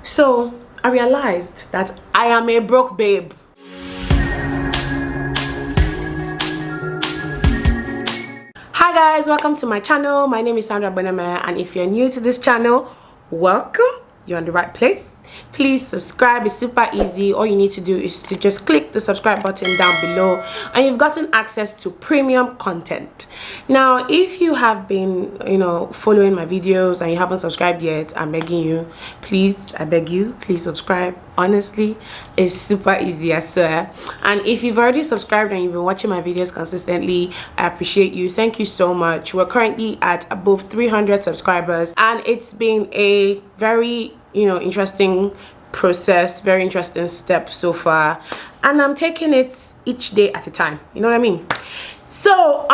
So I realized that I am a broke babe. Hi guys, welcome to my channel. My name is Sandra Bonema, and if you're new to this channel, welcome. You're in the right place. Please subscribe. It's super easy. All you need to do is to just click the subscribe button down below and you've gotten access to premium content. Now if you have been following my videos and you haven't subscribed yet, I'm begging you, please, I beg you, please subscribe. Honestly, it's super easy, I swear. And if you've already subscribed and you've been watching my videos consistently, I appreciate you. Thank you so much. We're currently at above 300 subscribers and it's been a very interesting process, very interesting step so far, and I'm taking it each day at a time, you know what I mean? So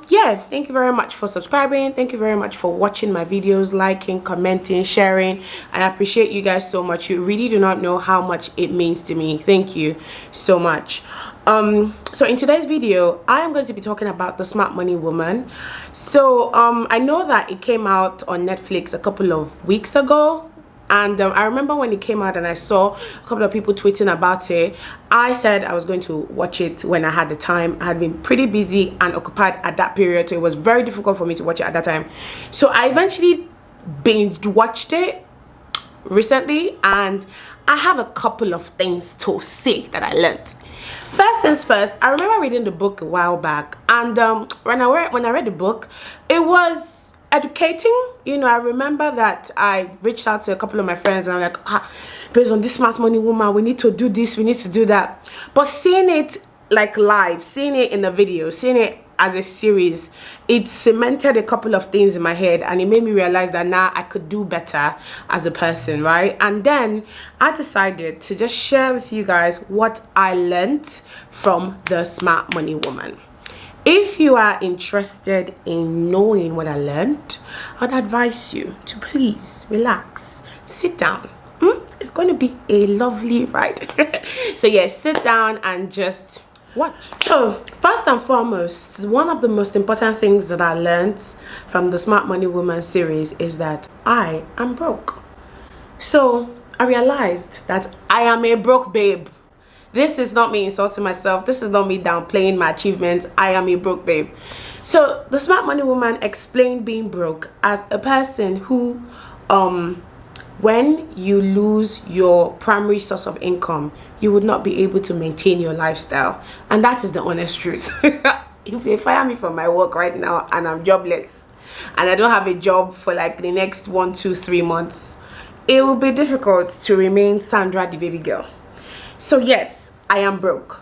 yeah, thank you very much for subscribing. Thank you very much for watching my videos, liking, commenting, sharing. I appreciate you guys so much. You really do not know how much it means to me. Thank you so much. So in today's video I am going to be talking about The Smart Money Woman. So I know that it came out on Netflix a couple of weeks ago, and I remember when it came out and I saw a couple of people tweeting about it. I said I was going to watch it when I had the time. I had been pretty busy and occupied at that period, so it was very difficult for me to watch it at that time. So I eventually binge watched it recently, and I have a couple of things to say that I learned. First things first, I remember reading the book a while back, and when I read the book, it was educating. I remember that I reached out to a couple of my friends and I'm like, based on this Smart Money Woman, we need to do this, we need to do that. But seeing it like live, seeing it in a video, seeing it as a series, it cemented a couple of things in my head, and it made me realize that now I could do better as a person, right? And then I decided to just share with you guys what I learned from The Smart Money Woman. If you are interested in knowing what I learned, I'd advise you to please relax, sit down. It's going to be a lovely ride. So yes, sit down and just watch. So first and foremost, one of the most important things that I learned from the Smart Money Woman series is that I am broke. So I realized that I am a broke babe. This is not me insulting myself. This is not me downplaying my achievements. I am a broke babe. So the Smart Money Woman explained being broke as a person who, when you lose your primary source of income, you would not be able to maintain your lifestyle. And that is the honest truth. If they fire me from my work right now and I'm jobless and I don't have a job for like the next 1, 2, 3 months, it will be difficult to remain Sandra the baby girl. So yes, I am broke.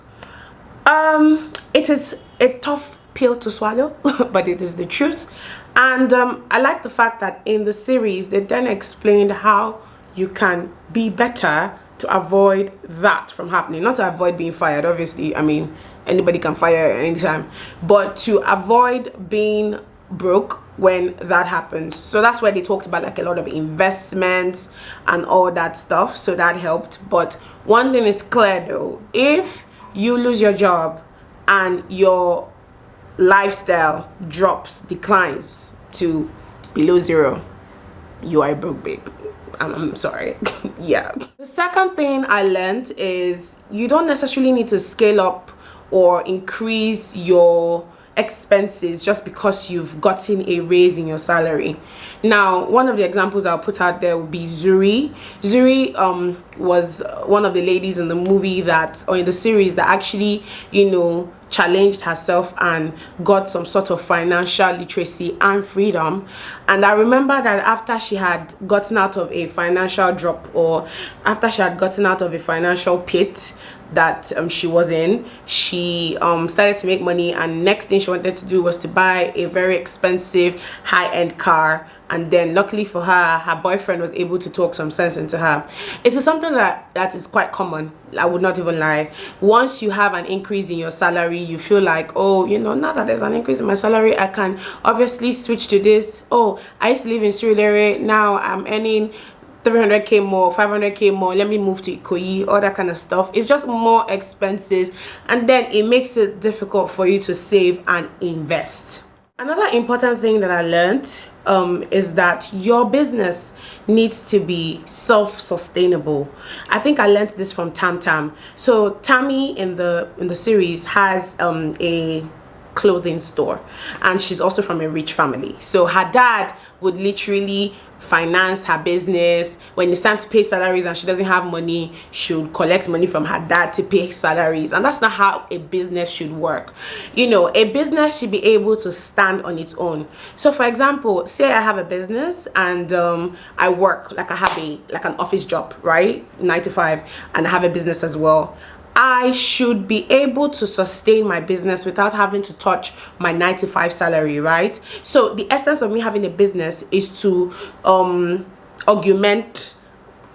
It is a tough pill to swallow, but it is the truth. And I like the fact that in the series they then explained how you can be better to avoid that from happening. Not to avoid being fired, obviously. I mean, anybody can fire at any time, but to avoid being broke when that happens. So that's where they talked about like a lot of investments and all that stuff, so that helped. But one thing is clear though, if you lose your job and your lifestyle declines to below zero, you are a broke babe. I'm sorry. Yeah. The second thing I learned is you don't necessarily need to scale up or increase your expenses just because you've gotten a raise in your salary. Now, one of the examples I'll put out there would be Zuri. Zuri was one of the ladies in the movie or in the series that actually challenged herself and got some sort of financial literacy and freedom. And I remember that after she had gotten out of a financial drop, or after she had gotten out of a financial pit that she was in, she started to make money, and next thing she wanted to do was to buy a very expensive high-end car. And then luckily for her, her boyfriend was able to talk some sense into her. It is something that is quite common, I would not even lie. Once you have an increase in your salary, you feel like, oh, now that there's an increase in my salary, I can obviously switch to this. Oh, I used to live in Surulere, now I'm earning 300k more, 500k more, let me move to Ikoyi, all that kind of stuff. It's just more expenses, and then it makes it difficult for you to save and invest. Another important thing that I learned is that your business needs to be self-sustainable. I think I learned this from Tam Tam. So Tammy in the series has a clothing store, and she's also from a rich family. So her dad would literally finance her business. When it's time to pay salaries and she doesn't have money, she would collect money from her dad to pay salaries. And that's not how a business should work. You know, a business should be able to stand on its own. So for example, say I have a business and I work, like I have an office job, right, 9 to 5, and I have a business as well. I should be able to sustain my business without having to touch my 9 to 5 salary, right? So the essence of me having a business is to augment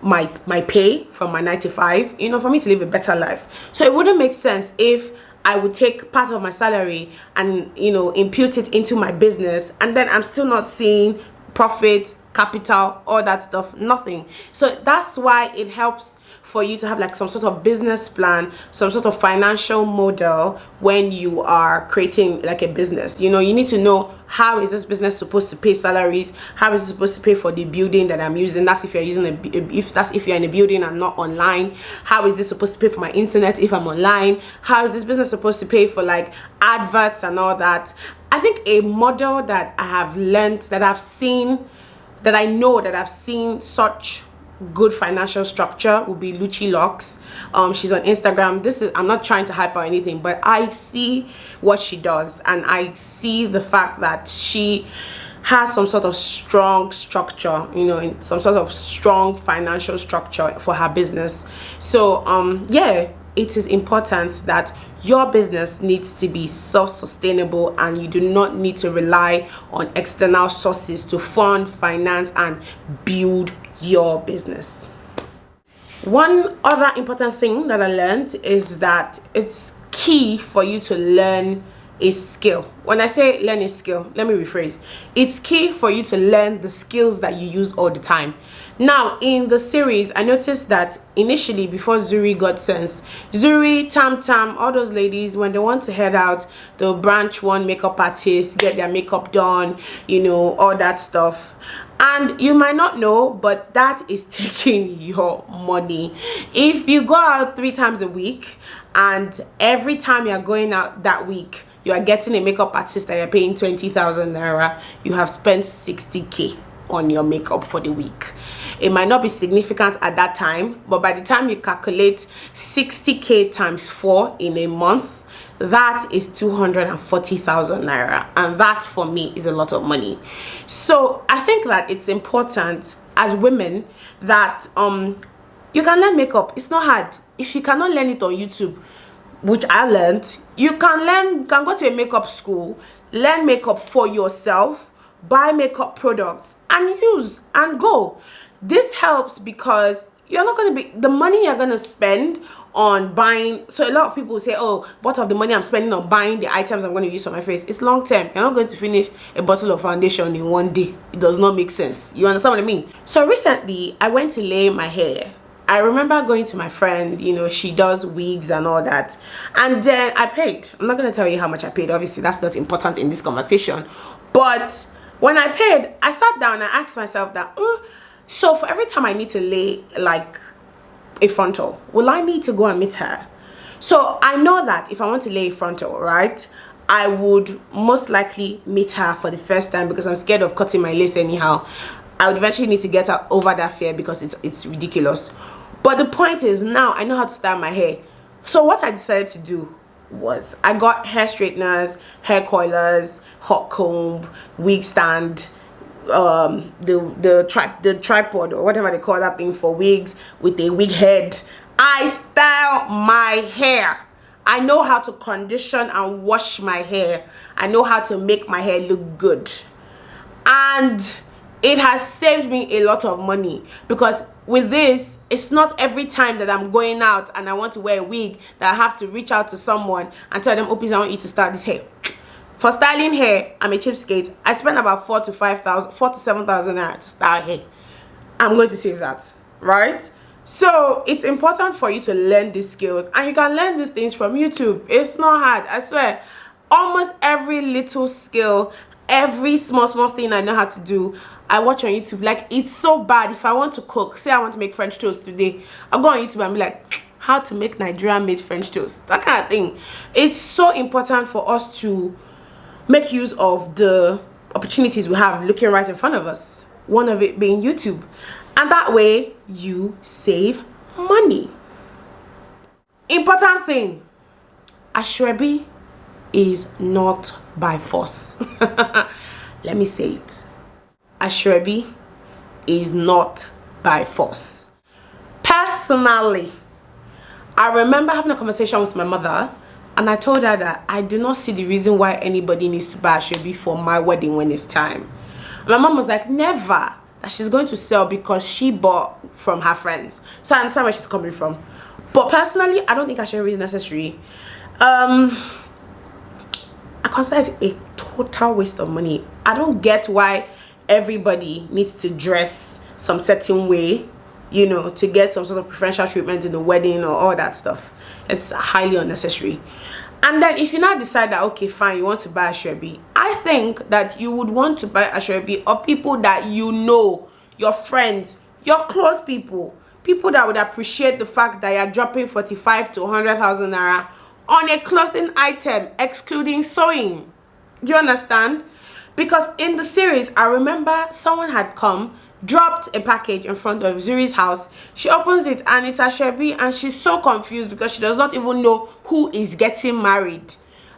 my pay from my 9 to 5, you know, for me to live a better life. So it wouldn't make sense if I would take part of my salary and, you know, impute it into my business, and then I'm still not seeing profit, capital, all that stuff, nothing. So that's why it helps for you to have like some sort of business plan, some sort of financial model when you are creating like a business. You know, you need to know, how is this business supposed to pay salaries? How is it supposed to pay for the building that I'm using? That's if you're using if you're in a building and not online. How is this supposed to pay for my internet if I'm online? How is this business supposed to pay for like adverts and all that? I think a model that I have learned, that I've seen, that I know that I've seen such good financial structure will be Lucci Locks. She's on Instagram. I'm not trying to hype or anything, but I see what she does, and I see the fact that she has some sort of strong structure, you know, some sort of strong financial structure for her business. So yeah, it is important that your business needs to be self-sustainable, and you do not need to rely on external sources to fund, finance, and build your business. One other important thing that I learned is that it's key for you to learn a skill. When I say learn a skill, let me rephrase. It's key for you to learn the skills that you use all the time. Now, in the series, I noticed that initially, before Zuri got sense, Zuri, Tam Tam, all those ladies, when they want to head out, they'll branch one makeup artist, get their makeup done, you know, all that stuff. And you might not know, but that is taking your money. If you go out 3 times a week, and every time you're going out that week, you are getting a makeup artist that you're paying 20,000 naira, you have spent 60k on your makeup for the week. It might not be significant at that time, but by the time you calculate 60k times 4 in a month, that is 240,000 naira, and that for me is a lot of money. So I think that it's important as women that you can learn makeup. It's not hard. If you cannot learn it on YouTube, which I learned, you can go to a makeup school, learn makeup for yourself, buy makeup products and use and go. This helps because you're not going to be, the money you're going to spend on buying, so a lot of people say, oh, what of the money I'm spending on buying the items I'm going to use for my face, it's long term. You're not going to finish a bottle of foundation in one day. It does not make sense. You understand what I mean? So recently I went to lay my hair. I remember going to my friend, you know, she does wigs and all that, and then I paid. I'm not going to tell you how much I paid, obviously that's not important in this conversation, but when I paid, I sat down and I asked myself that, so for every time I need to lay like a frontal, will I need to go and meet her? So I know that if I want to lay a frontal, right, I would most likely meet her for the first time because I'm scared of cutting my lace anyhow. I would eventually need to get her over that fear because it's ridiculous. But the point is, now I know how to style my hair. So what I decided to do was I got hair straighteners, hair coilers, hot comb, wig stand, the tripod or whatever they call that thing for wigs with a wig head. I style my hair. I know how to condition and wash my hair. I know how to make my hair look good. And it has saved me a lot of money because with this, it's not every time that I'm going out and I want to wear a wig that I have to reach out to someone and tell them, oh please, I want you to style this hair. For styling hair, I'm a cheapskate. I spend about 4,000 to 7,000 naira to style hair. I'm going to save that, right? So it's important for you to learn these skills, and you can learn these things from YouTube. It's not hard, I swear. Almost every little skill, every small thing I know how to do, I watch on YouTube. Like, it's so bad. If I want to cook, say I want to make French toast today, I'll go on YouTube and be like, how to make Nigerian made French toast, that kind of thing. It's so important for us to make use of the opportunities we have looking right in front of us, one of it being YouTube, and that way you save money. Important thing, Ashrebi is not by force. Let me say it. Ashrebi is not by force. Personally, I remember having a conversation with my mother, and I told her that I do not see the reason why anybody needs to buy Ashrebi for my wedding when it's time. My mom was like, never. That she's going to sell because she bought from her friends. So I understand where she's coming from. But personally, I don't think Ashrebi is necessary. I consider it a total waste of money. I don't get why everybody needs to dress some certain way, you know, to get some sort of preferential treatment in the wedding or all that stuff. It's highly unnecessary. And then if you now decide that, okay, fine, you want to buy Ashrebi, I think that you would want to buy Ashrebi of people that you know, your friends, your close people that would appreciate the fact that you're dropping 45 to 100,000 naira on a clothing item, excluding sewing. Do you understand? Because in the series, I remember someone had come, dropped a package in front of Zuri's house. She opens it and it's Ashrebi, and she's so confused because she does not even know who is getting married.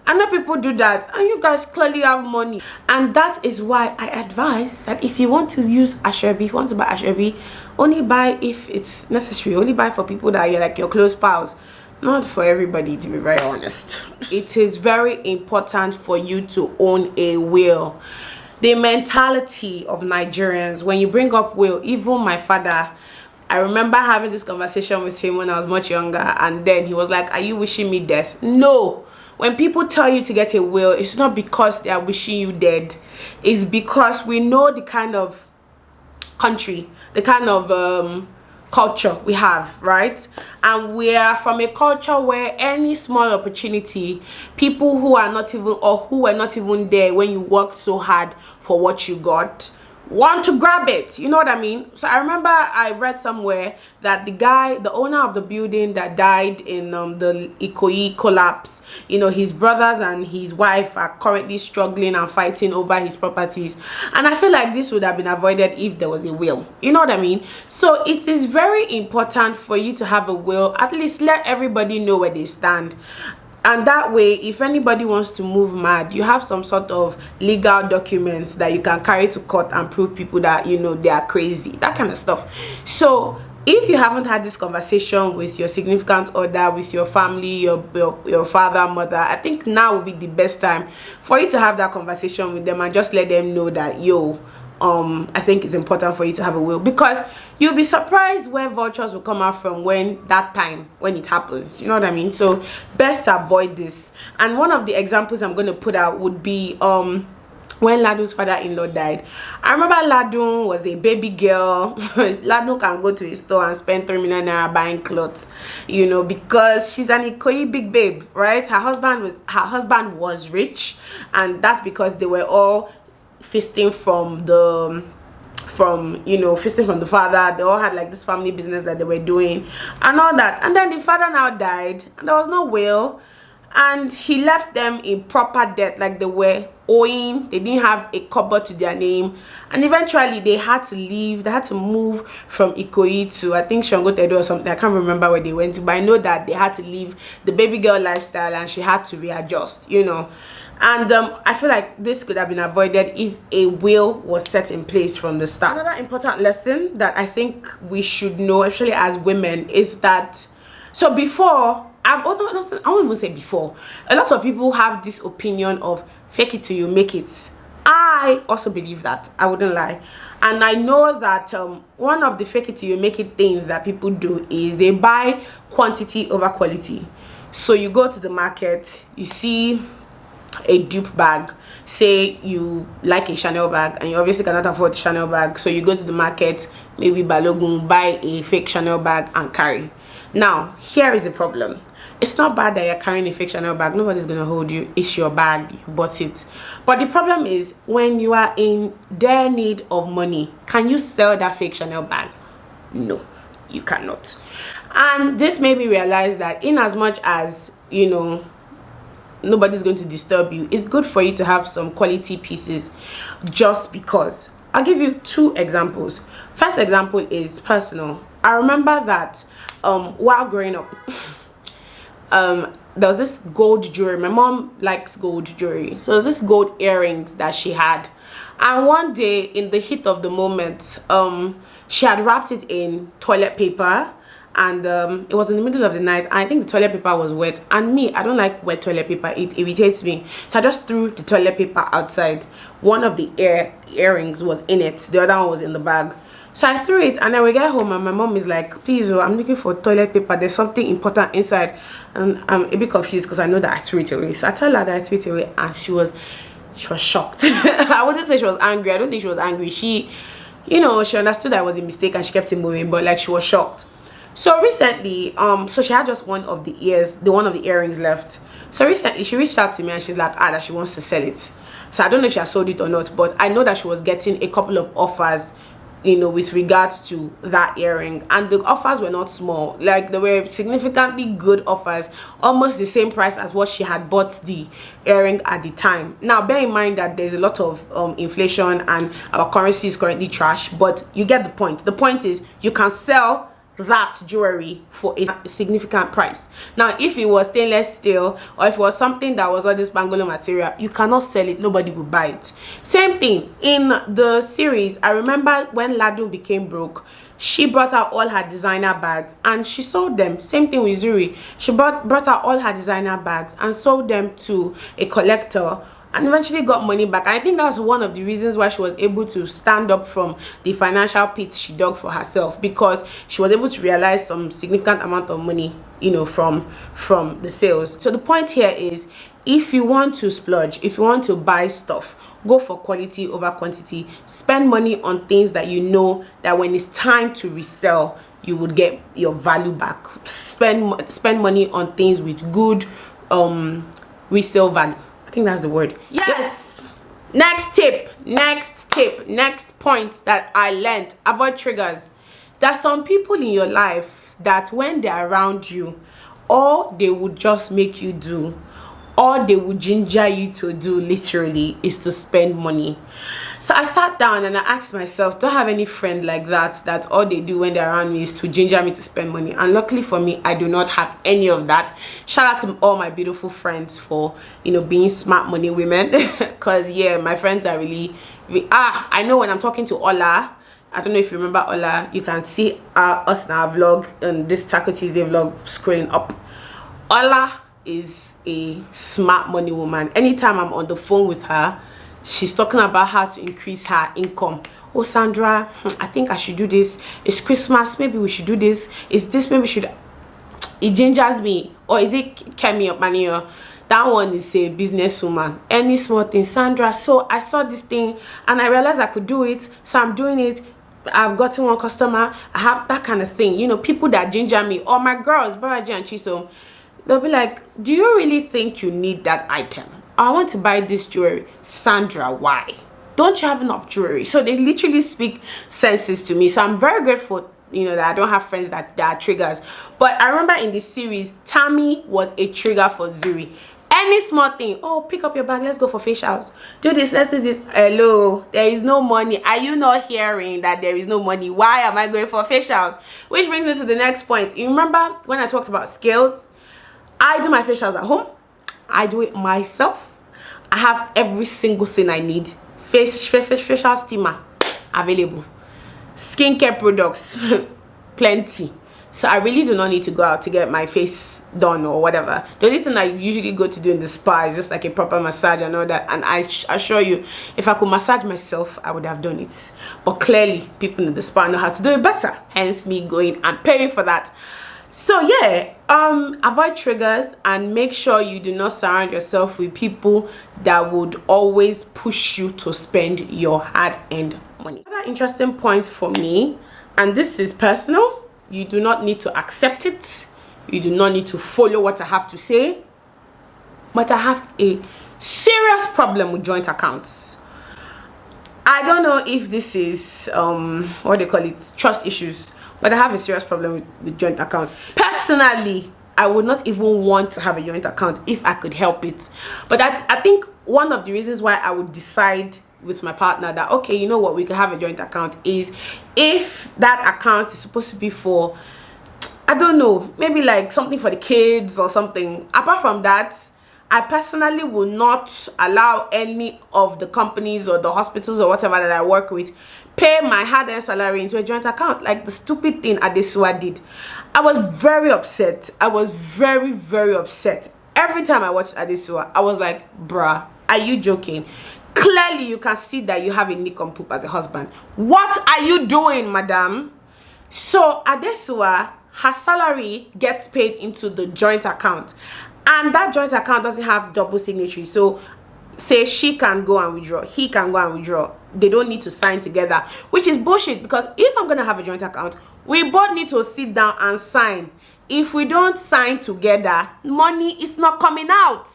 I know people do that, and you guys clearly have money. And that is why I advise that if you want to use Ashrebi, if you want to buy Ashrebi, only buy if it's necessary. Only buy for people that are like your close pals. Not for everybody, to be very honest. It is very important for you to own a will. The mentality of Nigerians, when you bring up will, even my father, I remember having this conversation with him when I was much younger, and then he was like, are you wishing me death? No. When people tell you to get a will, it's not because they are wishing you dead. It's because we know the kind of country, the kind of culture we have, right? And we are from a culture where any small opportunity, people who are not even, or who were not even there when you worked so hard for what you got, want to grab it. You know what I mean? So I remember I read somewhere that the guy, the owner of the building that died in the Ikoyi collapse, you know, his brothers and his wife are currently struggling and fighting over his properties. And I feel like this would have been avoided if there was a will. You know what I mean? So it is very important for you to have a will. At least let everybody know where they stand. And that way, if anybody wants to move mad, you have some sort of legal documents that you can carry to court and prove people that, you know, they are crazy, that kind of stuff. So if you haven't had this conversation with your significant other, with your family, your father, mother, I think now would be the best time for you to have that conversation with them and just let them know that, yo, I think it's important for you to have a will, because you'll be surprised where vultures will come out from when it happens. You know what I mean? So best to avoid this. And one of the examples I'm going to put out would be when Ladu's father-in-law died. I remember Ladu was a baby girl. Ladu can go to a store and spend 3 million naira buying clothes, you know, because she's an Ikoyi big babe, right? Her husband was rich, and that's because they were all feasting from the father. They all had like this family business that they were doing and all that. And then the father now died, and there was no will, and he left them in proper debt. Like, they were owing, they didn't have a kobo to their name, and eventually they had to leave. They had to move from Ikoyi to, I think, Shangotedo or something. I can't remember where they went to, but I know that they had to leave the baby girl lifestyle and she had to readjust, you know. And I feel like this could have been avoided if a will was set in place from the start. Another important lesson that I think we should know, especially as women, is that, so before, I won't even say before, a lot of people have this opinion of fake it till you make it. I also believe that, I wouldn't lie. And I know that one of the fake it till you make it things that people do is they buy quantity over quality. So you go to the market, you see a dupe bag, say you like a Chanel bag and you obviously cannot afford the Chanel bag, so you go to the market, maybe Balogun, buy a fake Chanel bag and carry. Now here is the problem. It's not bad that you're carrying a fake Chanel bag. Nobody's gonna hold you. It's your bag. You bought it. But the problem is when you are in dire need of money, can you sell that fake Chanel bag? No, you cannot. And this made me realize that in as much as, you know, nobody's going to disturb you, it's good for you to have some quality pieces just because. I'll give you 2 examples. First example is personal. I remember that while growing up, there was this gold jewelry. My mom likes gold jewelry, so there's this gold earrings that she had, and one day in the heat of the moment, she had wrapped it in toilet paper, and it was in the middle of the night. I think the toilet paper was wet, and me, I don't like wet toilet paper. It irritates me, so I just threw the toilet paper outside. One of the earrings was in it, the other one was in the bag. So I threw it, and then we get home and my mom is like, please, oh, I'm looking for toilet paper, there's something important inside. And I'm a bit confused because I know that I threw it away. So I tell her that I threw it away, and she was shocked. I wouldn't say she was angry. I don't think she was angry. She, you know, she understood that it was a mistake and she kept it moving, but like she was shocked. So recently, so she had just one of the earrings left. So recently she reached out to me and she's like, that she wants to sell it. So I don't know if she has sold it or not, but I know that she was getting a couple of offers, you know, with regards to that earring, and the offers were not small. Like, they were significantly good offers, almost the same price as what she had bought the earring at the time. Now bear in mind that there's a lot of inflation and our currency is currently trash, but you get the point. The point is you can sell that jewelry for a significant price. Now if it was stainless steel, or if it was something that was all this bangolo material, you cannot sell it. Nobody will buy it. Same thing in the series. I remember when Ladu became broke, she brought out all her designer bags and she sold them. Same thing with Zuri. She brought out all her designer bags and sold them to a collector, and eventually got money back. I think that was one of the reasons why she was able to stand up from the financial pit she dug for herself, because she was able to realize some significant amount of money, you know, from the sales. So the point here is, if you want to splurge, if you want to buy stuff, go for quality over quantity. Spend money on things that you know that when it's time to resell, you would get your value back. Spend money on things with good resale value. I think that's the word. Yes. Next point that I learned: avoid triggers. There are some people in your life that when they're around you, all they would just make you do, all they would ginger you to do literally, is to spend money. So I sat down and I asked myself, do I have any friend like that all they do when they're around me is to ginger me to spend money? And luckily for me, I do not have any of that. Shout out to all my beautiful friends for, you know, being smart money women. Because yeah, my friends are really I know when I'm talking to Ola, I don't know if you remember Ola, you can see us in our vlog, and this Taco Tuesday vlog scrolling up. Ola is a smart money woman. Anytime I'm on the phone with her, she's talking about how to increase her income. Oh Sandra, I think I should do this. It's Christmas, maybe we should do this. Is this, maybe we should. It gingers me. Or is it Kemi or Manio? That one is a businesswoman. Any small thing, Sandra, so I saw this thing and I realized I could do it, so I'm doing it. I've gotten one customer. I have that kind of thing. You know, people that ginger me, or my girls, Baraji and Chisom, they'll be like, do you really think you need that item? I want to buy this jewelry. Sandra, why? Don't you have enough jewelry? So they literally speak senses to me. So I'm very grateful, you know, that I don't have friends that are triggers. But I remember in this series, Tammy was a trigger for Zuri. Any small thing, oh, pick up your bag, let's go for facials. Do this, let's do this. Hello, there is no money. Are you not hearing that there is no money? Why am I going for facials? Which brings me to the next point. You remember when I talked about scales? I do my facials at home. I do it myself. I have every single thing I need. Facial steamer available. Skincare products plenty. So I really do not need to go out to get my face done or whatever. The only thing I usually go to do in the spa is just like a proper massage and all that. And I assure you, if I could massage myself, I would have done it. But clearly, people in the spa know how to do it better. Hence me going and paying for that. So yeah, avoid triggers and make sure you do not surround yourself with people that would always push you to spend your hard-earned money. Another interesting point for me, and this is personal, you do not need to accept it. You do not need to follow what I have to say. But I have a serious problem with joint accounts. I don't know if this is what they call it, trust issues, but I have a serious problem with joint accounts. Personally, I would not even want to have a joint account if I could help it. But I think one of the reasons why I would decide with my partner that, okay, you know what, we can have a joint account, is if that account is supposed to be for, I don't know, maybe like something for the kids or something. Apart from that, I personally will not allow any of the companies or the hospitals or whatever that I work with pay my hard-earned salary into a joint account, like the stupid thing Adesua did. I was very upset. I was very, very upset. Every time I watched Adesua, I was like, bruh, are you joking? Clearly, you can see that you have a nick on poop as a husband. What are you doing, madam? So Adesua, her salary gets paid into the joint account. And that joint account doesn't have double signatory. So say she can go and withdraw, he can go and withdraw. They don't need to sign together, which is bullshit, because if I'm gonna have a joint account, we both need to sit down and sign. If we don't sign together, money is not coming out.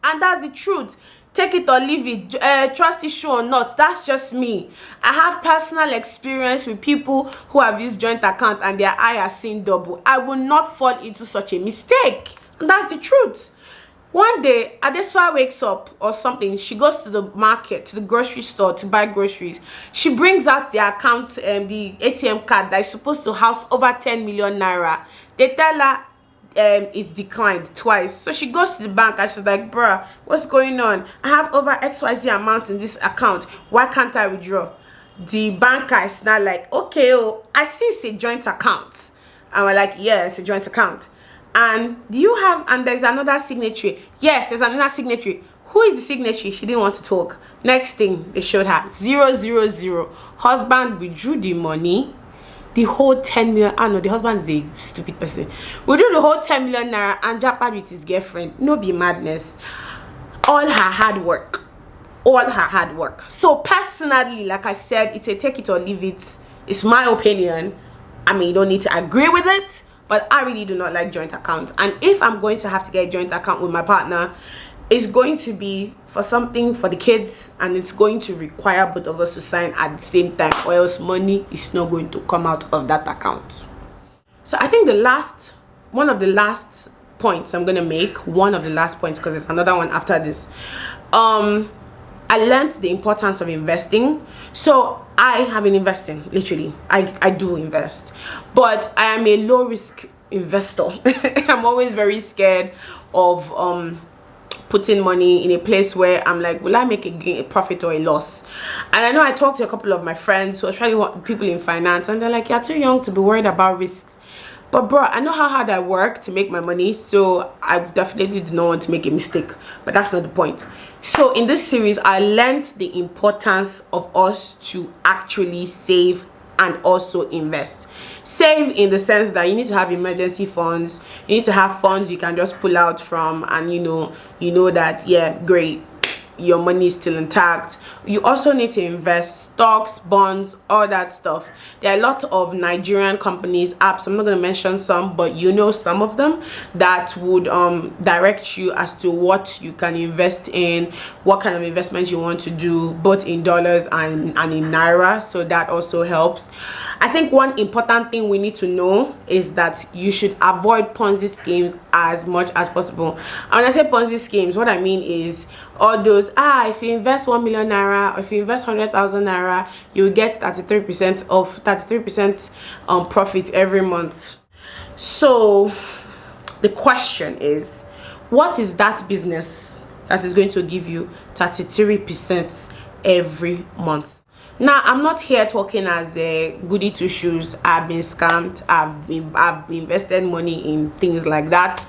And that's the truth. Take it or leave it, trust issue or not, that's just me. I have personal experience with people who have used joint account and their eye has seen double. I will not fall into such a mistake. And that's the truth. One day, Adesua wakes up or something. She goes to the market, to the grocery store to buy groceries. She brings out the account, the ATM card that is supposed to house over 10 million naira. They tell her it's declined twice. So she goes to the bank and she's like, bruh, what's going on? I have over XYZ amount in this account. Why can't I withdraw? The banker is now like, okay, oh, I see it's a joint account. And we're like, yeah, it's a joint account. And do you have, and there's another signatory. Yes, there's another signatory. Who is the signatory? She didn't want to talk. Next thing they showed her, 000. Husband withdrew the money, the whole 10 million. Ah no, the husband is a stupid person. Withdrew the whole 10 million naira and jackpot with his girlfriend. No be madness. All her hard work. All her hard work. So personally, like I said, it's a take it or leave it. It's my opinion. I mean, you don't need to agree with it. But I really do not like joint accounts. And if I'm going to have to get a joint account with my partner, it's going to be for something for the kids. And it's going to require both of us to sign at the same time, or else money is not going to come out of that account. So I think one of the last points I'm going to make, because there's another one after this. I learned the importance of investing. So I have been investing, literally. I do invest, but I am a low risk investor. I'm always very scared of putting money in a place where I'm like, will I make a profit or a loss? And I know I talked to a couple of my friends who are trying people in finance, and they're like, you're too young to be worried about risks. But bro, I know how hard I work to make my money, so I definitely do not want to make a mistake. But that's not the point. So in this series, I learned the importance of us to actually save and also invest. Save in the sense that you need to have emergency funds. You need to have funds you can just pull out from, and you know that, yeah, great, your money is still intact. You also need to invest stocks, bonds, all that stuff. There are a lot of Nigerian companies, apps, I'm not going to mention some, but you know some of them, that would direct you as to what you can invest in, what kind of investments you want to do, both in dollars and in naira. So that also helps. I think one important thing we need to know is that you should avoid Ponzi schemes as much as possible. And when I say Ponzi schemes, what I mean is all those, if you invest 1 million naira, or if you invest 100,000 naira, you get 33% profit every month. So the question is, what is that business that is going to give you 33% every month? Now, I'm not here talking as a goody two shoes. I've been scammed. I've invested money in things like that,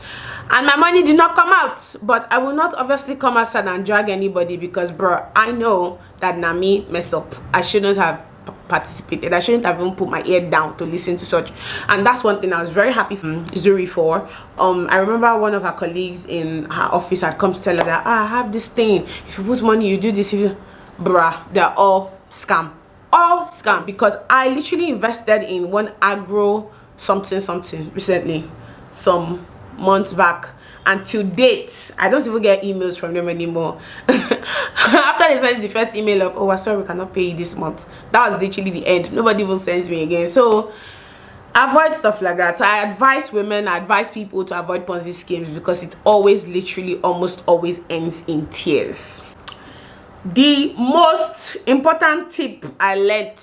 and my money did not come out. But I will not obviously come outside and drag anybody, because bro, I know that Nami messed up. I shouldn't have participated. I shouldn't have even put my ear down to listen to such. And that's one thing I was very happy from Zuri for. I remember one of her colleagues in her office had come to tell her that, I have this thing, if you put money, you do this. Bruh, they're all scam, because I literally invested in one agro something recently. some months back, and to date I don't even get emails from them anymore. After they sent the first email of, oh, we're sorry, we cannot pay you this month, that was literally the end. Nobody even sends me again. So avoid stuff like that. I advise women, I advise people to avoid Ponzi schemes, because it always, literally almost always ends in tears. The most important tip I learned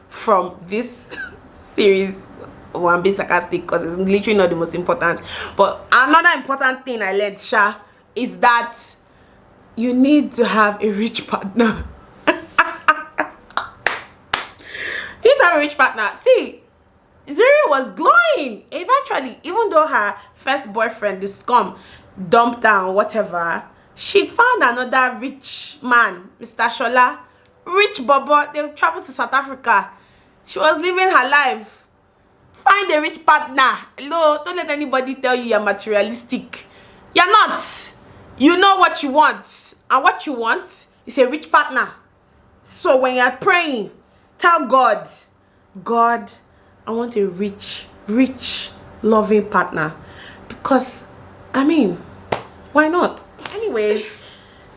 from this series, well, I'm being sarcastic because it's literally not the most important, but another important thing I learned, is that you need to have a rich partner. You need to have a rich partner. See, Zuri was glowing eventually, even though her first boyfriend, the scum, dumped her and whatever. She found another rich man, Mr. Shola, rich bobo. They traveled to South Africa. She was living her life. Find a rich partner. No, don't let anybody tell you you're materialistic. You're not. You know what you want, and what you want is a rich partner. So when you're praying, tell God, God, I want a rich, loving partner. Because, I mean, why not? Anyways,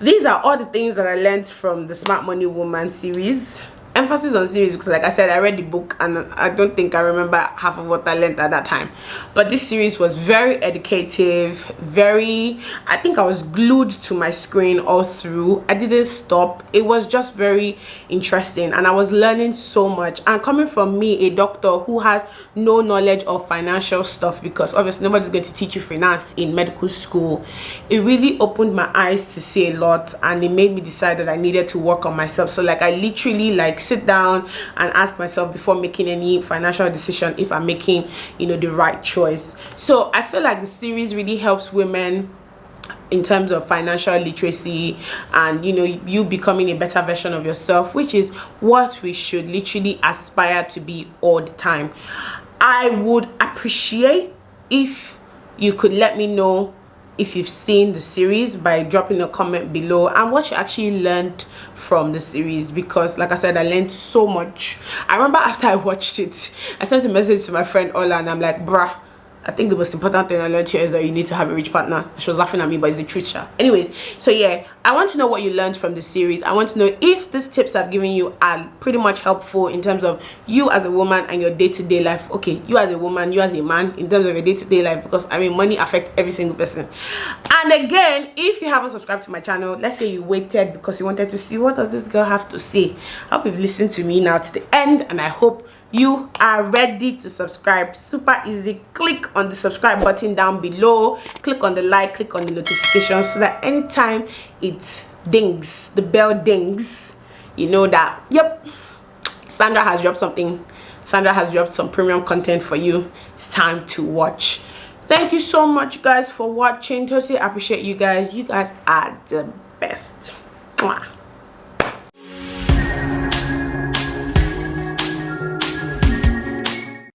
these are all the things that I learned from the Smart Money Woman series. Emphasis on series, because like I said, I read the book and I don't think I remember half of what I learned at that time. But this series was very educative, I think I was glued to my screen all through. I didn't stop. It was just very interesting, and I was learning so much. And coming from me, a doctor who has no knowledge of financial stuff, because obviously nobody's going to teach you finance in medical school, it really opened my eyes to see a lot, and it made me decide that I needed to work on myself. So like I literally sit down and ask myself before making any financial decision if I'm making, you know, the right choice. So I feel like the series really helps women in terms of financial literacy, and you know, you becoming a better version of yourself, which is what we should literally aspire to be all the time. I would appreciate if you could let me know if you've seen the series by dropping a comment below and what you actually learned from the series, because like I said, I learned so much. I remember after I watched it, I sent a message to my friend Ola and I'm like, bruh, I think the most important thing I learned here is that you need to have a rich partner. She was laughing at me, but it's the truth. Anyways, so yeah, I want to know what you learned from the series. I want to know if these tips I've given you are pretty much helpful in terms of you as a woman and your day-to-day life. Okay, you as a woman, you as a man, in terms of your day-to-day life, because I mean, money affects every single person. And again, if you haven't subscribed to my channel, let's say you waited because you wanted to see what does this girl have to say. I hope you've listened to me now to the end, and I hope you are ready to subscribe. Super easy. Click on the subscribe button down below, click on the like, click on the notifications, so that anytime it dings, the bell dings, you know that, yep, Sandra has dropped something. Sandra has dropped some premium content for you. It's time to watch. Thank you so much guys for watching. Totally appreciate you guys. You guys are the best.